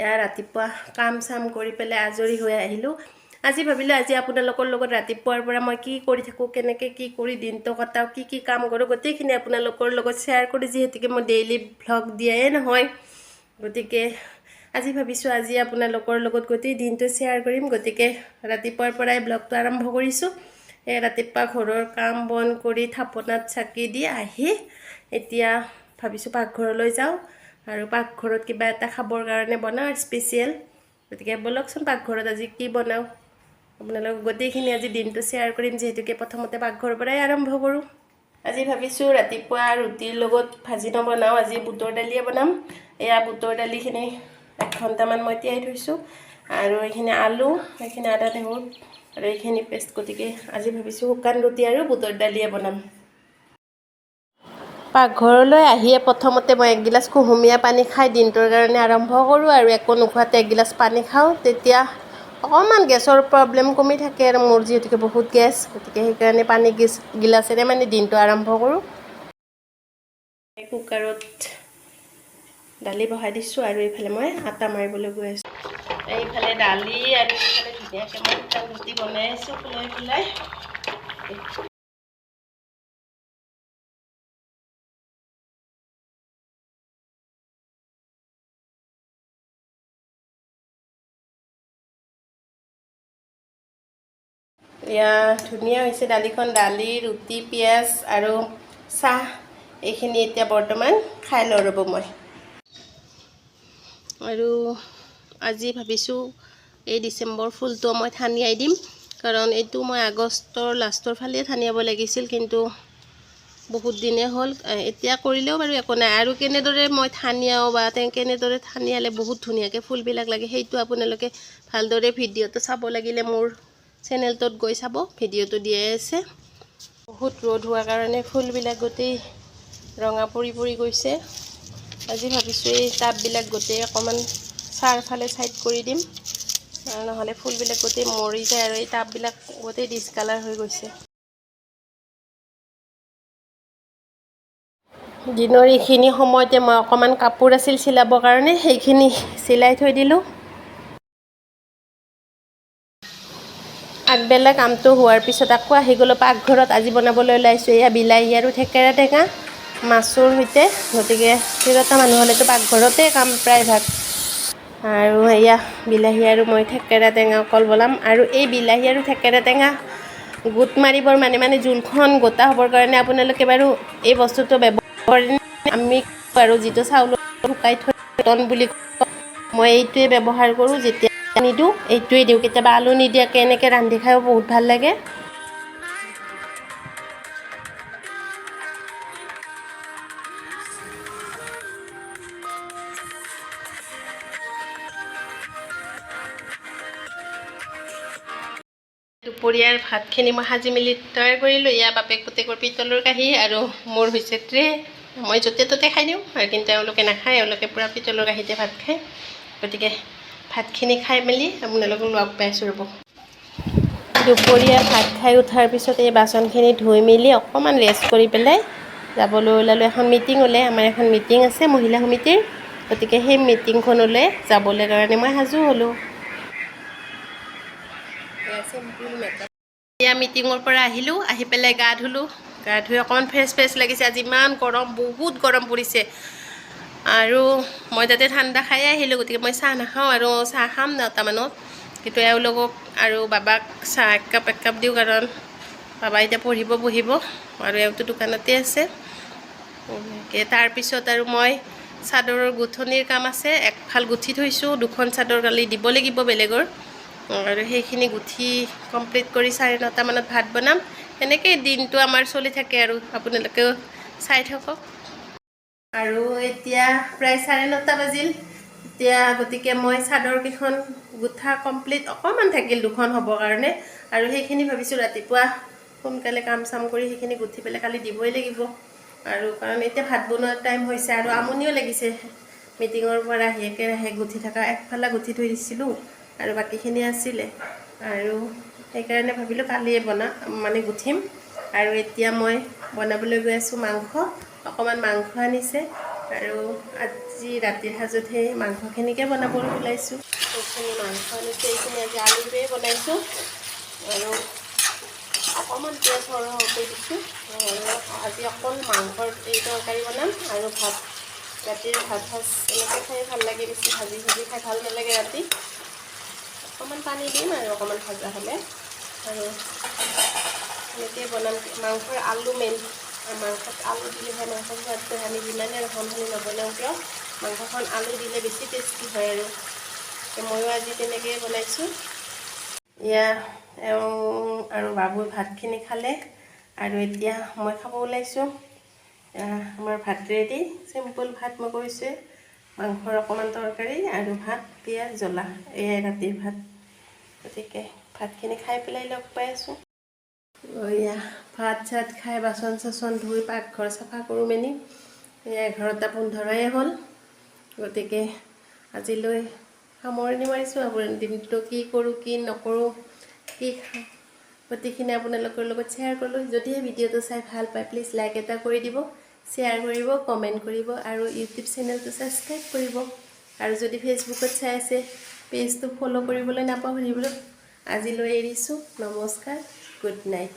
এয়া ৰাতিপুৱা কাম চাম কৰি পেলাই আজৰি হৈ আহিলোঁ আজি ভাবিলোঁ আজি আপোনালোকৰ লগত ৰাতিপুৱাৰ পৰা মই কি কৰি থাকোঁ কেনেকৈ কি কৰি দিনটো কটাওঁ কি কাম কৰোঁ গোটেইখিনি আপোনালোকৰ লগত শ্বেয়াৰ কৰি যিহেতুকে মই ডেইলি ভ্লগ দিয়াই নহয় গতিকে আজি ভাবিছোঁ আজি আপোনালোকৰ লগত গোটেই দিনটো শ্বেয়াৰ কৰিম গতিকে ৰাতিপুৱাৰ পৰাই ব্লগটো আৰম্ভ কৰিছোঁ ৰাতিপুৱা ঘৰৰ কাম বন কৰি থাপনাত চাকি দি আহি এতিয়া ভাবিছোঁ পাকঘৰলৈ যাওঁ আৰু পাকঘৰত কিবা এটা খাবৰ কাৰণে বনাওঁ স্পেচিয়েল গতিকে বলকচোন পাকঘৰত আজি কি বনাওঁ আপোনালোকক গোটেইখিনি আজি দিনটো শ্বেয়াৰ কৰিম যিহেতুকে প্ৰথমতে পাকঘৰৰ পৰাই আৰম্ভ কৰোঁ আজি ভাবিছোঁ ৰাতিপুৱা ৰুটিৰ লগত ভাজি নবনাওঁ আজি বুটৰ দালিয়ে বনাম এয়া বুটৰ দালিখিনি 1 ঘণ্টামান মই তিয়াই থৈছোঁ আৰু এইখিনি আলু এইখিনি আদা নহৰু আৰু এইখিনি পেষ্ট গতিকে আজি ভাবিছোঁ শুকান ৰুটি আৰু বুটৰ দালিয়ে বনাম পাকঘৰলৈ আহিয়ে প্ৰথমতে মই 1 গিলাচ কুহুমীয়া পানী খাই দিনটোৰ কাৰণে আৰম্ভ কৰোঁ আৰু একো নোখোৱাতে 1 গিলাচ পানী খাওঁ তেতিয়া অকণমান গেছৰ প্ৰব্লেম কমি থাকে আৰু মোৰ যিহেতুকে বহুত গেছ গতিকে সেইকাৰণে পানী গিলাচেৰে মানে দিনটো আৰম্ভ কৰোঁ কুকাৰত দালি বহাই দিছোঁ আৰু এইফালে মই আটা মাৰিবলৈ গৈ আছোঁ এইফালে দালি আৰু এইফালে ধুনীয়াকৈ মই শুকান ৰুটি বনাই আছোঁ ফুলাই এয়া ধুনীয়া হৈছে দালিখন দালি ৰুটি পিঁয়াজ আৰু চাহ এইখিনি এতিয়া বৰ্তমান খাই লওঁ ৰ'ব মই আৰু আজি ভাবিছোঁ এই ডিচেম্বৰ ফুলটো মই ঠানিয়াই দিম কাৰণ এইটো মই আগষ্টৰ লাষ্টৰ ফালে ঠানিয়াব লাগিছিল কিন্তু বহুত দিনে হ'ল এতিয়া কৰিলেও বাৰু একো নাই আৰু কেনেদৰে মই ঠানিয়াও বা কেনেদৰে ঠানিয়ালে বহুত ধুনীয়াকৈ ফুলবিলাক লাগে সেইটো আপোনালোকে ভালদৰে ভিডিঅ'টো চাব লাগিলে মোৰ চেনেলটোত গৈ চাব ভিডিঅ'টো দিয়াই আছে বহুত ৰ'দ হোৱাৰ কাৰণে ফুলবিলাক গোটেই ৰঙা পৰি গৈছে আজি ভাবিছোঁ এই টাববিলাক গোটেই অকণমান চাৰফালে ছাইড কৰি দিম নহ'লে ফুলবিলাক গোটেই মৰি যায় আৰু এই টাববিলাক গোটেই ডিছকালাৰ হৈ গৈছে দিনৰ এইখিনি সময়তে মই অকণমান কাপোৰ আছিল চিলাবৰ কাৰণে সেইখিনি চিলাই থৈ দিলোঁ আগবেলা কামটো হোৱাৰ পিছত আকৌ আহি গ'লোঁ পাকঘৰত আজি বনাবলৈ ওলাইছোঁ এয়া বিলাহী আৰু থেকেৰা টেঙা মাছৰ সৈতে গতিকে তিৰোতা মানুহ হ'লেতো পাকঘৰতে কাম প্ৰায়ভাগ আৰু এয়া বিলাহী আৰু মই থেকেৰা টেঙা অকল বনাম আৰু এই বিলাহী আৰু থেকেৰা টেঙা গোট মাৰিবৰ মানে জোলখন গোটা হ'বৰ কাৰণে আপোনালোকে বাৰু এই বস্তুটো ব্যৱহাৰ কৰে আমি আৰু যিটো চাউল শুকাই থৈ টন বুলি মই এইটোৱে ব্যৱহাৰ কৰোঁ যেতিয়া নিদিওঁ এইটোৱে দিওঁ কেতিয়াবা আলু নিদিয়াকৈ এনেকৈ ৰান্ধি খায়ো বহুত ভাল লাগে দুপৰীয়াৰ ভাতখিনি মই সাজি মেলি তৈয়াৰ কৰিলোঁ এয়া বাপেক পুতেকৰ পিতলৰ কাঁহী আৰু মোৰ হৈছে ট্ৰে মই য'তে ত'তে খাই দিওঁ আৰু কিন্তু তেওঁলোকে নাখায় এওঁলোকে পূৰা পিতলৰ কাঁহীতে ভাত খায় গতিকে ভাতখিনি খাই মেলি আপোনালোকক লগ পাইছোঁ ৰ'ব দুপৰীয়া ভাত খাই উঠাৰ পিছত এই বাচনখিনি ধুই মেলি অকণমান ৰেষ্ট কৰি পেলাই যাবলৈ ওলালোঁ এখন মিটিং ওলাই আমাৰ এখন মিটিং আছে মহিলা সমিতিৰ গতিকে সেই মিটিংখনলৈ যাবলৈ কাৰণে মই সাজু হ'লোঁ এয়া মিটিঙৰ পৰা আহিলোঁ আহি পেলাই গা ধুলোঁ গা ধুই অকণমান ফ্ৰেছ লাগিছে আজি ইমান গৰম বহুত গৰম পৰিছে আৰু মই তাতে ঠাণ্ডা খাই আহিলোঁ গতিকে মই চাহ নাখাওঁ আৰু চাহ খাম 9টা মানত কিন্তু এওঁলোকক আৰু বাবাক চাহ এক কাপ দিওঁ কাৰণ বাবা এতিয়া পঢ়িব বহিব আৰু এওঁতো দোকানতে আছে তাৰপিছত আৰু মই চাদৰৰ গুঠনিৰ কাম আছে একফাল গুঠি থৈছোঁ 2খন চাদৰ কালি দিব লাগিব বেলেগৰ আৰু সেইখিনি গুঠি কমপ্লিট কৰি 9:30 মানত ভাত বনাম এনেকৈ দিনটো আমাৰ চলি থাকে আৰু আপোনালোকেও চাই থাকক আৰু এতিয়া প্ৰায় 9:30 বাজিল এতিয়া গতিকে মই চাদৰকেইখন গুঠা কমপ্লিট অকণমান থাকিল 2খন হ'বৰ কাৰণে আৰু সেইখিনি ভাবিছোঁ ৰাতিপুৱা সোনকালে কাম চাম কৰি সেইখিনি গুঠি পেলাই কালি দিবই লাগিব আৰু কাৰণ এতিয়া ভাত বনোৱাৰ টাইম হৈছে আৰু আমনিও লাগিছে মিটিঙৰ পৰা আহি একেৰাহে গুঠি থকা একফালে গুঠি থৈ দিছিলোঁ আৰু বাকীখিনি আছিলে আৰু সেইকাৰণে ভাবিলোঁ কালিয়ে গুঠিম আৰু এতিয়া মই বনাবলৈ গৈ আছোঁ মাংস অকণমান মাংস আনিছে আৰু আজি ৰাতিৰ সাজতহে মাংসখিনিকে বনাবলৈ ওলাইছোঁ। এইখিনি মাংস আনিছে, এইখিনি আজি আলুৰে বনাইছোঁ আৰু অকণমান পিঁয়াজ সৰহকৈ দিছোঁ। আৰু আজি অকল মাংসৰ এই তৰকাৰী বনাম আৰু ভাত, ৰাতিৰ ভাত সাজ এনেকৈ খাই ভাল লাগে, বেছি ভাজি খাই ভাল নালাগে ৰাতি। অকণমান পানী দিম আৰু অকণমান ভাজা হ'লে, আৰু এনেকৈ বনাম। মাংসৰ আলু মেইন, মাংসত আলু দিলেহে মাংসৰ সোৱাদটো। আমি যিমানে ৰসমখিনি নবনাওঁ কিয় মাংসখন আলু দিলে বেছি টেষ্টি হয়। আৰু ময়ো আজি তেনেকৈয়ে বনাইছোঁ। এয়া আৰু বাবুৰ ভাতখিনি খালে আৰু এতিয়া মই খাব ওলাইছোঁ। আমাৰ ভাত ৰেডি, চিম্পল ভাত মই কৰিছোঁ, মাংসৰ অকণমান তৰকাৰী আৰু ভাত, পিঁয়াজ জ্বলা, এয়াই ৰাতিৰ ভাত। গতিকে ভাতখিনি খাই পেলাই লগ পাই আছোঁ। এয়া ভাত চাত খাই বাচন চাচন ধুই পাকঘৰ চাফা কৰোঁ মেলি এয়া 11:15 হ'ল। গতিকে আজিলৈ সামৰণি মাৰিছোঁ। আপোনাৰ দিনটো কি কৰোঁ কি নকৰোঁ কি খাওঁ গোটেইখিনি আপোনালোকৰ লগত শ্বেয়াৰ কৰিলোঁ। যদিহে ভিডিঅ'টো চাই ভাল পায় প্লিজ লাইক এটা কৰি দিব, শ্বেয়াৰ কৰিব, কমেণ্ট কৰিব আৰু ইউটিউব চেনেলটো ছাবস্ক্ৰাইব কৰিব। আৰু যদি ফেচবুকত চাই আছে পেজটো ফ'ল' কৰিবলৈ নাপাহৰিব। আজিলৈ এৰিছোঁ, নমস্কাৰ, গুড নাইট।